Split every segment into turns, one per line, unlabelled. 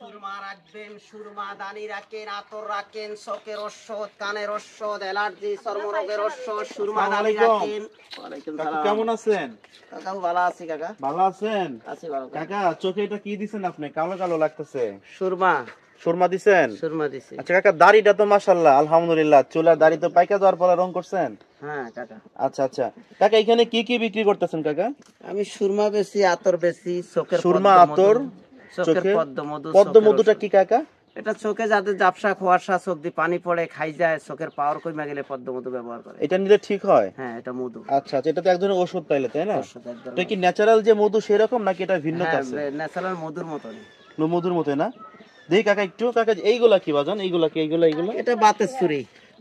সুরমা রাখবেন, সুরমা দানি রাখেন, আতর রাখেন, চোখের ঔষধ, কানের ঔষধ, অ্যালার্জি, চর্মরোগের ঔষধ, সুরমা দানি রাখেন। ওয়ালাইকুম সালাম।
কেমন আছেন
কাকা? ভালো আছি কাকা।
ভালো আছেন?
আছি ভালো
কাকা, চোখে এটা কি দিছেন আপনি? কালো কালো লাগতেছে।
সুরমা।
সুরমা দিছেন?
সুরমা দিছি।
আচ্ছা কাকা, দাড়িটা তো মাশাআল্লাহ আলহামদুলিল্লাহ, চুলার দাড়ি তো পাইকা দেওয়ার পরে রং করছেন?
হ্যাঁ কাকা।
আচ্ছা আচ্ছা কাকা, এখানে কি কি বিক্রি করতেছেন কাকা?
আমি সুরমা বেশি, আতর বেশি, চোখের
সুরমা, আতর,
চোখের
চোখে
পদ্মমধু।
পদ্মমধুটা কি কাকা?
এটা চোখে যাদের জাপসা, খোয়াশা, চোখ দিয়ে পানি পড়ে, খাই যায়, চোখের পাওয়ার কমে গেলে পদ্মমধু ব্যবহার করে।
এটা নিলে ঠিক হয়?
হ্যাঁ, এটা মধু।
আচ্ছা আচ্ছা, এটা তো এক ধরনের ওষুধ তাইলে, তাই না?
ওষুধ, এক ধরনের
এটা কি ন্যাচারাল যে মধু সেরকম নাকি এটা ভিন্ন
হ্যাঁ,
আছে?
ন্যাচারাল মধুর মতন।
মধুর মতো না? দেখি কাকা একটু, কাকা এইগুলা কি বাজান? এইগুলা কি? এইগুলা
এটা বাতের ছুরি।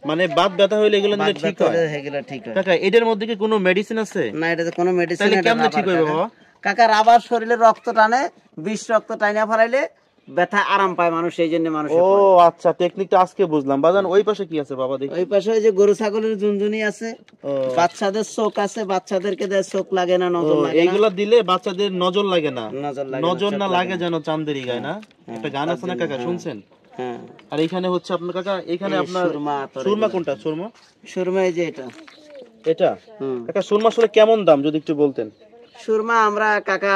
মানে বাত ব্যথা হইলে এগুলো নিলে ঠিক হয়?
এগুলো ঠিক হয়।
কাকা, এদের মধ্যে কি কোনো মেডিসিন আছে?
না, এটাতে কোনো মেডিসিন
তাহলে
নেই।
কেমনে ঠিক হবে বাবা?
কাকা, রাবার শরীরে রক্ত টানে, বিষ রক্ত টাইনা ফেলাইলে ব্যথা আরাম পায় মানুষ, এই জন্য মানুষ।
ও আচ্ছা, টেকনিকটা আজকে বুঝলাম। বাজান ওই পাশে কি আছে বাবা দেখি?
ওই পাশে ওই যে গরু ছাগলের ঝুনঝুনি আছে, বাচ্চাদের চোখ আছে, বাচ্চাদেরকে দেয় চোখ লাগে না, নজর লাগে না।
এইগুলা দিলে বাচ্চাদের নজর লাগে না। নজর না লাগে যেন চাঁদেরই গায় না? একটা গান আছে না কাকা, শুনছেন?
হ্যাঁ।
আর এখানে হচ্ছে আপনার কাকা, এখানে আপনার সুরমা কোনটা? সুরমা,
সুরমা এই যে এটা।
এটা কাকা, সুরমা আসলে কেমন দাম যদি একটু বলতেন?
সুরমা আমরা কাকা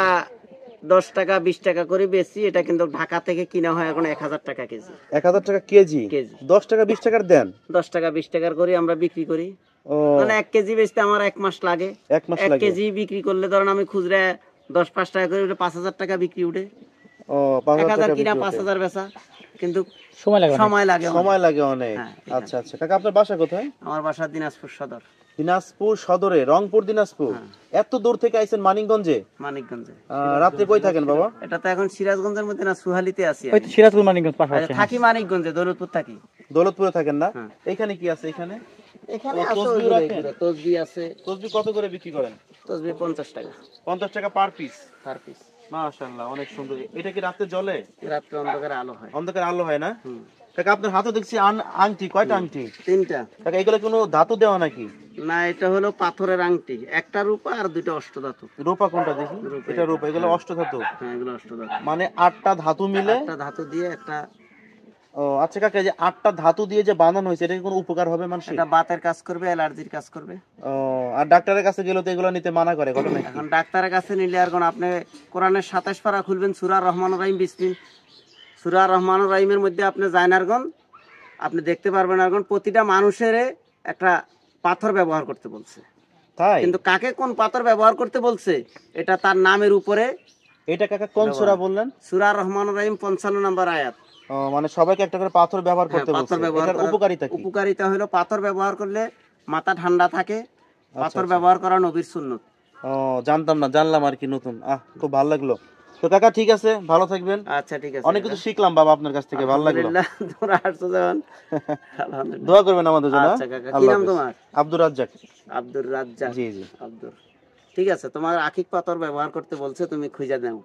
10 টাকা 20 টাকা করে বেশি। এটা কিন্তু ঢাকা থেকে কিনা হয় এখন 1000 টাকা কেজি।
1000 টাকা কেজি? 10 টাকা 20 টাকার দেন?
10 টাকা 20 টাকার করে আমরা বিক্রি করি। মানে 1 কেজি বেচতে আমার 1 মাস লাগে। 1 কেজি বিক্রি করলে ধরেন আমি খুচরা 10-5 টাকা করে 5000 টাকা বিক্রি উঠে।
ও 5000 টাকা
কিনা 5000 বেচা, কিন্তু সময় লাগে
অনেক। আচ্ছা আচ্ছা কাকা, আপনার বাসা কোথায়?
আমার বাসা দিনাজপুর সদর।
দিনাজপুর সদরে, রংপুর দিনাজপুর। এত দূর থেকে আইছেন মানিকগঞ্জে?
মানিকগঞ্জে।
রাতে কই থাকেন বাবা?
এটা তো এখন সিরাজগঞ্জের মধ্যে না, সুহালিতে আছি।
ওই তো সিরাজগঞ্জ মানিকগঞ্জ পাশাপাশি।
থাকি মানিকগঞ্জে, দৌলতপুর থাকি।
দৌলতপুরে থাকেন না? এখানে কি আছে? এখানে
তসবি আছে।
তসবি কত করে বিক্রি করেন?
তসবি 50 টাকা।
50 টাকা পার পিস?
Per piece.
মাশাআল্লাহ, অনেক সুন্দর। এটা কি রাতে জ্বলে?
রাতে অন্ধকারে আলো হয়।
অন্ধকারে আলো হয় না? কাকা, আপনার হাতে দেখছি আংটি। কয়টা আংটি?
3টা।
কাকা, এগুলো কোনো ধাতু দেওয়া নাকি?
না, এটা হলো পাথরের আংটি। একটা রূপা আর 2টা অষ্টধাতু।
রূপা কোনটা দেখি? এটা রূপা, এগুলো অষ্টধাতু।
হ্যাঁ, এগুলো অষ্টধাতু।
মানে 8টা ধাতু মিলে?
8টা ধাতু দিয়ে একটা।
ও আচ্ছা কাকা, যে 8টা ধাতু দিয়ে যে বানানো হয়েছে, এটা কি কোনো উপকার হবে মানুষের?
এটা বাতের কাজ করবে, অ্যালার্জির কাজ করবে।
ও, আর ডাক্তারের কাছে গেলে তো এগুলো নিতে মানা করে, ঘটনা কি?
এখন ডাক্তারের কাছে নিলে আর কোন, আপনি কোরআনের 27 পারা খুলবেন, সূরা রহমানুর রহিম বিসমিল্লাহ, সূরা রহমানুর রহিমের মধ্যে আপনি জায়নারগণ আপনি দেখতে পারবেন। আর প্রতিটা মানুষের একটা পাথর ব্যবহার করতে বলছে।
তাই?
কিন্তু কাকে কোন পাথর ব্যবহার করতে বলছে এটা তার নামের উপরে।
এটা কাকা কোন সূরা বললেন?
সূরা রহমানুর রহিম 55 নম্বর আয়াত।
ও, মানে সবাইকে একটা করে পাথর ব্যবহার করতে বলছে। এটার উপকারিতা কি?
উপকারিতা হলো পাথর ব্যবহার করলে মাথা ঠান্ডা থাকে। পাথর ব্যবহার করা নবীর সুন্নত।
ও, জানতাম না, জানলাম আর কি নতুন। খুব ভালো লাগলো। তো কাকা ঠিক আছে, ভালো থাকবেন।
আচ্ছা ঠিক আছে,
অনেক কিছু শিখলাম বাবা আপনার কাছ থেকে, ভালো লাগলো।
আলহামদুলিল্লাহ। তোমরা আসছো যখন, আলহামদুলিল্লাহ।
দোয়া করবেন আমাদের জন্য।
আচ্ছা কাকা, কি নাম তোমার?
আব্দুর রাজ্জাক।
আব্দুর রাজ্জাক।
জি জি।
আব্দুর, ঠিক আছে। তোমার আখিক পাথর ব্যবহার করতে বলছে, তুমি খুঁজে দাও।